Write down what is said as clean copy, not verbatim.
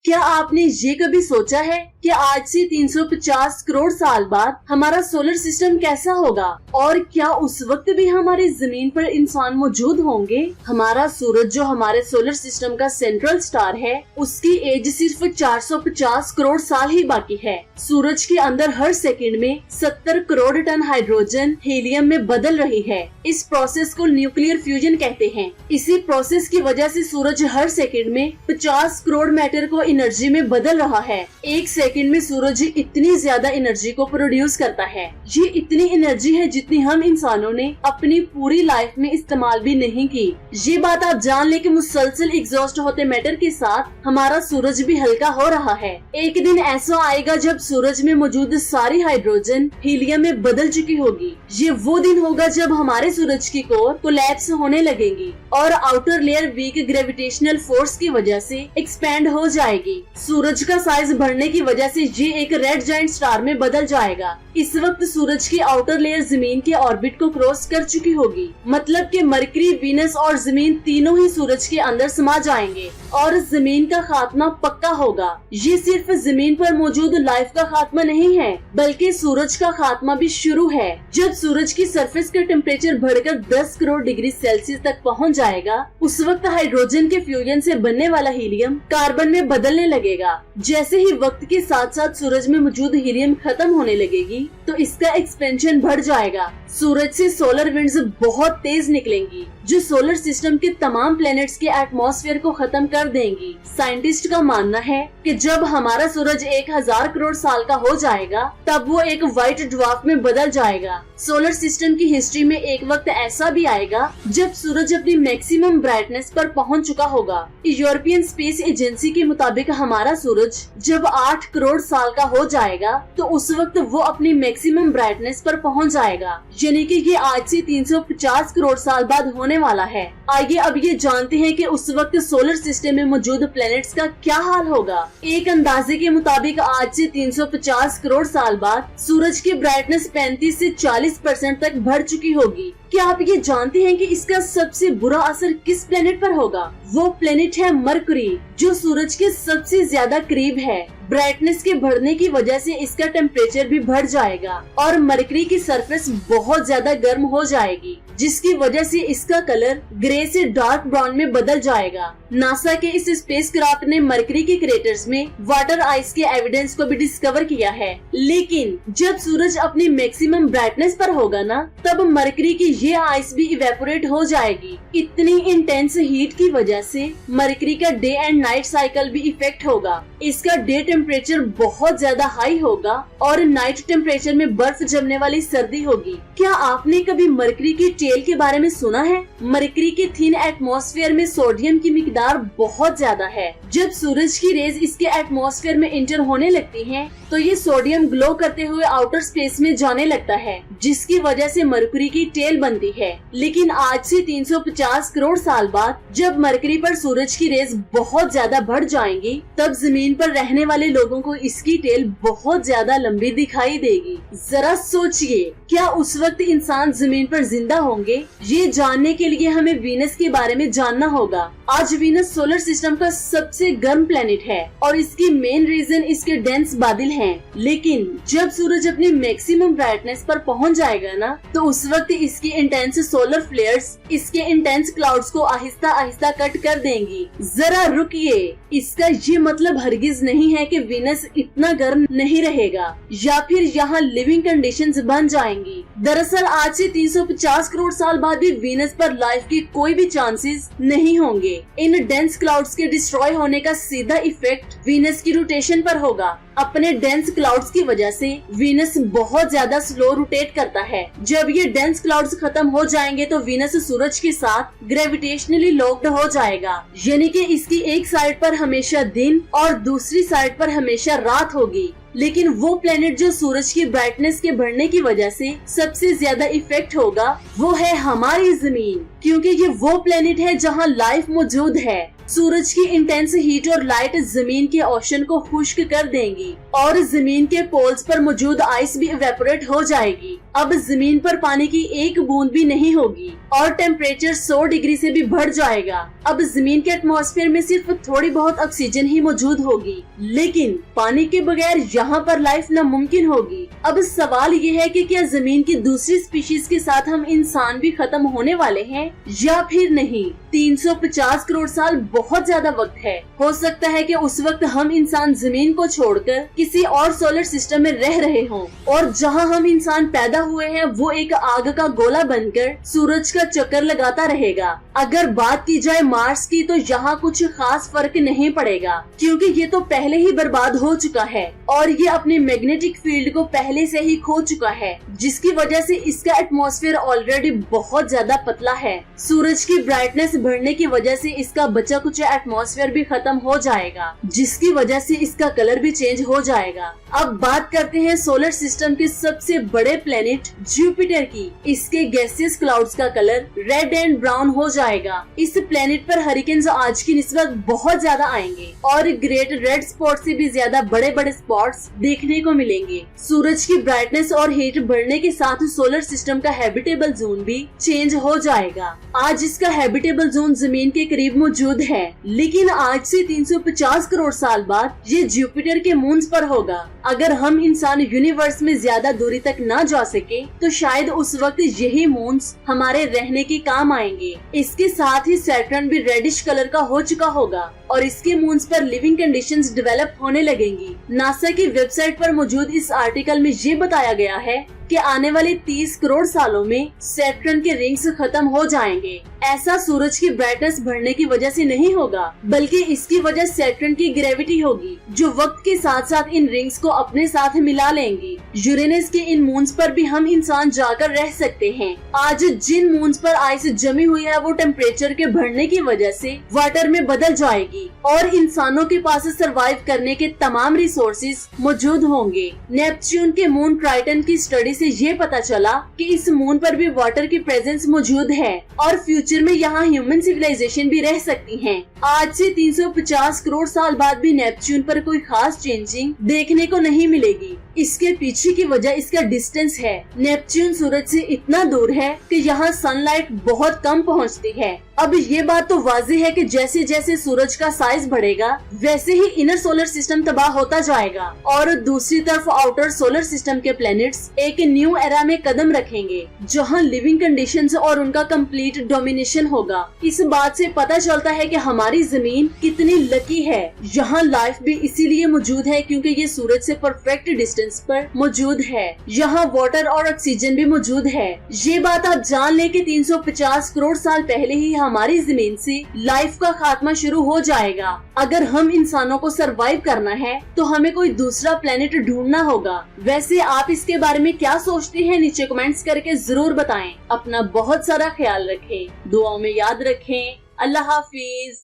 क्या आपने ये कभी सोचा है कि आज से 350 करोड़ साल बाद हमारा सोलर सिस्टम कैसा होगा और क्या उस वक्त भी हमारी जमीन पर इंसान मौजूद होंगे? हमारा सूरज जो हमारे सोलर सिस्टम का सेंट्रल स्टार है, उसकी एज सिर्फ 450 करोड़ साल ही बाकी है। सूरज के अंदर हर सेकंड में 70 करोड़ टन हाइड्रोजन हीलियम में बदल रही है। इस प्रोसेस को न्यूक्लियर फ्यूजन कहते हैं। इसी प्रोसेस की वजह से सूरज हर सेकंड में 50 करोड़ मैटर को एनर्जी में बदल रहा है। एक सेकंड में सूरज इतनी ज्यादा एनर्जी को प्रोड्यूस करता है। ये इतनी एनर्जी है जितनी हम इंसानों ने अपनी पूरी लाइफ में इस्तेमाल भी नहीं की। ये बात आप जान ले कि मुसलसल एग्जॉस्ट होते मैटर के साथ हमारा सूरज भी हल्का हो रहा है। एक दिन ऐसा आएगा जब सूरज में मौजूद सारी हाइड्रोजन हीलियम में बदल चुकी होगी। ये वो दिन होगा जब हमारे सूरज की कोर कोलैप्स होने लगेगी और outer layer weak gravitational force की वजह से एक्सपैंड हो जाएगी। सूरज का साइज बढ़ने की वजह से ये एक रेड जायंट स्टार में बदल जाएगा। इस वक्त सूरज की आउटर लेयर जमीन के ऑर्बिट को क्रॉस कर चुकी होगी। मतलब कि मरकरी, वीनस और जमीन तीनों ही सूरज के अंदर समा जाएंगे और जमीन का खात्मा पक्का होगा। ये सिर्फ जमीन पर मौजूद लाइफ का खात्मा नहीं है, बल्कि सूरज का खात्मा भी शुरू है। जब सूरज की सरफेस का टेम्परेचर बढ़कर 10 करोड़ डिग्री सेल्सियस तक पहुंच जाएगा, उस वक्त हाइड्रोजन के फ्यूजन से बनने वाला हीलियम कार्बन में बदलने लगेगा। जैसे ही वक्त के साथ साथ सूरज में मौजूद हीलियम खत्म होने लगेगी, तो इसका एक्सपेंशन बढ़ जाएगा। सूरज से सोलर विंड्स बहुत तेज निकलेंगी, जो सोलर सिस्टम के तमाम प्लैनेट्स के एटमॉस्फेयर को खत्म कर देंगी। साइंटिस्ट का मानना है कि जब हमारा सूरज 1000 करोड़ साल का हो जाएगा, तब वो एक व्हाइट ड्वार्फ में बदल जाएगा। सोलर सिस्टम की हिस्ट्री में एक वक्त ऐसा भी आएगा जब सूरज अपनी मैक्सिमम ब्राइटनेस पर पहुंच चुका होगा। यूरोपियन स्पेस एजेंसी के मुताबिक हमारा सूरज जब 8 करोड़ साल का हो जाएगा, तो उस वक्त वो अपनी मैक्सिमम ब्राइटनेस पर पहुंच जाएगा, यानी कि ये आज से 350 करोड़ साल बाद होने वाला है। आइए अब ये जानते हैं कि उस वक्त सोलर सिस्टम में मौजूद प्लैनेट्स का क्या हाल होगा। एक अंदाजे के मुताबिक आज से 350 करोड़ साल बाद सूरज की ब्राइटनेस 35 से 40% तक बढ़ चुकी होगी। क्या आप ये जानते हैं कि इसका सबसे बुरा असर किस प्लेनेट पर होगा? वो प्लेनेट है मरकरी, जो सूरज के सबसे ज्यादा करीब है। ब्राइटनेस के बढ़ने की वजह से इसका टेम्परेचर भी बढ़ जाएगा और मरकरी की सरफेस बहुत ज्यादा गर्म हो जाएगी, जिसकी वजह से इसका कलर ग्रे से डार्क ब्राउन में बदल जाएगा। नासा के इस स्पेसक्राफ्ट ने मरकरी के क्रेटर्स में वाटर आइस के एविडेंस को भी डिस्कवर किया है। लेकिन जब सूरज अपनी मैक्सिमम ब्राइटनेस पर होगा ना, तब मरकरी की ये आइस भी इवेपोरेट हो जाएगी। इतनी इंटेंस हीट की वजह से मरकरी का डे एंड नाइट साइकिल भी इफेक्ट होगा। इसका डे टेम्परेचर बहुत ज्यादा हाई होगा और नाइट टेम्परेचर में बर्फ जमने वाली सर्दी होगी। क्या आपने कभी मरकरी की टेल के बारे में सुना है? मरकरी के थिन एटमॉस्फेयर में सोडियम की मिकदार बहुत ज्यादा है। जब सूरज की रेज इसके एटमॉस्फेयर में इंटर होने लगती हैं, तो ये सोडियम ग्लो करते हुए आउटर स्पेस में जाने लगता है, जिसकी वजह से मरकरी की टेल बनती है। लेकिन आज से 350 करोड़ साल बाद जब मरकरी पर सूरज की रेज बहुत ज्यादा बढ़ जाएंगी, तब जमीन पर रहने वाले लोगों को इसकी टेल बहुत ज्यादा लंबी दिखाई देगी। जरा सोचिए, क्या उस वक्त इंसान जमीन पर जिंदा होंगे? ये जानने के लिए हमें वीनस के बारे में जानना होगा। आज वीनस सोलर सिस्टम का सबसे गर्म प्लेनेट है और इसकी मेन रीजन इसके डेंस बादल हैं। लेकिन जब सूरज अपनी मैक्सिमम ब्राइटनेस पर पहुंच जाएगा ना, तो उस वक्त इसकी इंटेंस सोलर फ्लेयर्स इसके इंटेंस क्लाउड्स को आहिस्ता आहिस्ता कट कर देंगी। जरा रुकिए, इसका ये मतलब हरगिज नहीं है कि वीनस इतना गर्म नहीं रहेगा या फिर यहाँ लिविंग कंडीशंस बन जाएंगी। दरअसल आज से 350 करोड़ साल बाद भी वीनस पर लाइफ की कोई भी चांसेस नहीं होंगे। इन डेंस क्लाउड्स के डिस्ट्रॉय होने का सीधा इफेक्ट वीनस की रोटेशन पर होगा। अपने डेंस क्लाउड्स की वजह से वीनस बहुत ज्यादा स्लो रोटेट करता है। जब ये डेंस क्लाउड्स खत्म हो जाएंगे, तो वीनस सूरज के साथ ग्रेविटेशनली लॉक्ड हो जाएगा, यानी कि इसकी एक साइड पर हमेशा दिन और दूसरी साइड पर हमेशा रात होगी। लेकिन वो प्लेनेट जो सूरज की ब्राइटनेस के बढ़ने की वजह से सबसे ज्यादा इफेक्ट होगा वो है हमारी जमीन, क्योंकि ये वो प्लेनेट है जहाँ लाइफ मौजूद है। सूरज की इंटेंस हीट और लाइट जमीन के ओशन को खुश्क कर देंगी और जमीन के पोल्स पर मौजूद आइस भी इवेपोरेट हो जाएगी। अब जमीन पर पानी की एक बूंद भी नहीं होगी और टेम्परेचर 100 डिग्री से भी बढ़ जाएगा। अब जमीन के एटमॉस्फेयर में सिर्फ थोड़ी बहुत ऑक्सीजन ही मौजूद होगी, लेकिन पानी के बगैर यहाँ पर लाइफ नामुमकिन होगी। अब सवाल ये है कि क्या जमीन की दूसरी स्पीशीज के साथ हम इंसान भी खत्म होने वाले हैं या फिर नहीं। 350 करोड़ साल बहुत ज्यादा वक्त है। हो सकता है कि उस वक्त हम इंसान जमीन को छोड़कर किसी और सोलर सिस्टम में रह रहे हों और जहां हम इंसान पैदा हुए हैं वो एक आग का गोला बनकर सूरज का चक्कर लगाता रहेगा। अगर बात की जाए मार्स की तो यहाँ कुछ खास फर्क नहीं पड़ेगा, क्योंकि ये तो पहले ही बर्बाद हो चुका है और ये अपने मैग्नेटिक फील्ड को पहले से ही खो चुका है, जिसकी वजह से इसका एटमॉस्फेयर ऑलरेडी बहुत ज्यादा पतला है। सूरज की ब्राइटनेस बढ़ने की वजह से इसका बचा कुछ एटमॉस्फेयर भी खत्म हो जाएगा, जिसकी वजह से इसका कलर भी चेंज हो जाएगा। अब बात करते हैं सोलर सिस्टम के सबसे बड़े प्लेनेट जुपिटर की। इसके गैसियस क्लाउड्स का कलर रेड एंड ब्राउन हो जाएगा। इस प्लेनेट पर हरिकेन्स आज की निस्बत बहुत ज्यादा आएंगे और ग्रेट रेड स्पॉट से भी ज्यादा बड़े बड़े स्पॉट्स देखने को मिलेंगे। सूरज की ब्राइटनेस और हीट बढ़ने के साथ सोलर सिस्टम का हैबिटेबल जोन भी चेंज हो जाएगा। आज इसका हैबिटेबल जोन जमीन के करीब मौजूद है, लेकिन आज से 350 करोड़ साल बाद ये जुपिटर के मून्स पर होगा। अगर हम इंसान यूनिवर्स में ज्यादा दूरी तक न जा सके तो शायद उस वक्त यही मून्स हमारे रहने के काम आएंगे। इसके साथ ही सैटर्न भी रेडिश कलर का हो चुका होगा और इसके मून्स पर लिविंग कंडीशंस डेवलप होने लगेंगी। नासा की वेबसाइट पर मौजूद इस आर्टिकल में ये बताया गया है कि आने वाले 30 करोड़ सालों में सैटर्न के रिंग्स खत्म हो जाएंगे। ऐसा सूरज की ब्राइटनेस बढ़ने की वजह से नहीं होगा, बल्कि इसकी वजह सैटर्न की ग्रेविटी होगी, जो वक्त के साथ साथ इन रिंग्स को अपने साथ मिला लेंगी। यूरेनस के इन मून्स पर भी हम इंसान जाकर रह सकते हैं। आज जिन मून्स पर आइस जमी हुई है वो टेम्परेचर के बढ़ने की वजह से वाटर में बदल जाएगी और इंसानों के पास सर्वाइव करने के तमाम रिसोर्सेज मौजूद होंगे। नेपच्यून के मून ट्राइटन की स्टडी से ये पता चला कि इस मून पर भी वाटर की प्रेजेंस मौजूद है और फ्यूचर में यहाँ ह्यूमन सिविलाइजेशन भी रह सकती हैं। आज से 350 करोड़ साल बाद भी नेपच्यून पर कोई खास चेंजिंग देखने को नहीं मिलेगी। इसके पीछे की वजह इसका डिस्टेंस है। नेपच्यून सूरज से इतना दूर है कि यहाँ सनलाइट बहुत कम पहुँचती है। अब ये बात तो वाज़ेह है कि जैसे जैसे सूरज का साइज बढ़ेगा वैसे ही इनर सोलर सिस्टम तबाह होता जाएगा और दूसरी तरफ आउटर सोलर सिस्टम के प्लैनेट्स एक न्यू एरा में कदम रखेंगे, जहां लिविंग कंडीशंस और उनका कंप्लीट डोमिनेशन होगा। इस बात से पता चलता है कि हमारी जमीन कितनी लकी है। यहाँ लाइफ भी इसीलिए मौजूद है क्योंकि ये सूरज से परफेक्ट डिस्टेंस पर मौजूद है। यहाँ वाटर और ऑक्सीजन भी मौजूद है। ये बात आप जान ले कि 350 करोड़ साल पहले ही हमारी जमीन से लाइफ का खात्मा शुरू हो जाएगा। अगर हम इंसानों को सरवाइव करना है तो हमें कोई दूसरा प्लेनेट ढूंढना होगा। वैसे आप इसके बारे में क्या सोचते हैं नीचे कमेंट्स करके जरूर बताएं। अपना बहुत सारा ख्याल रखें, दुआओं में याद रखें। अल्लाह हाफिज।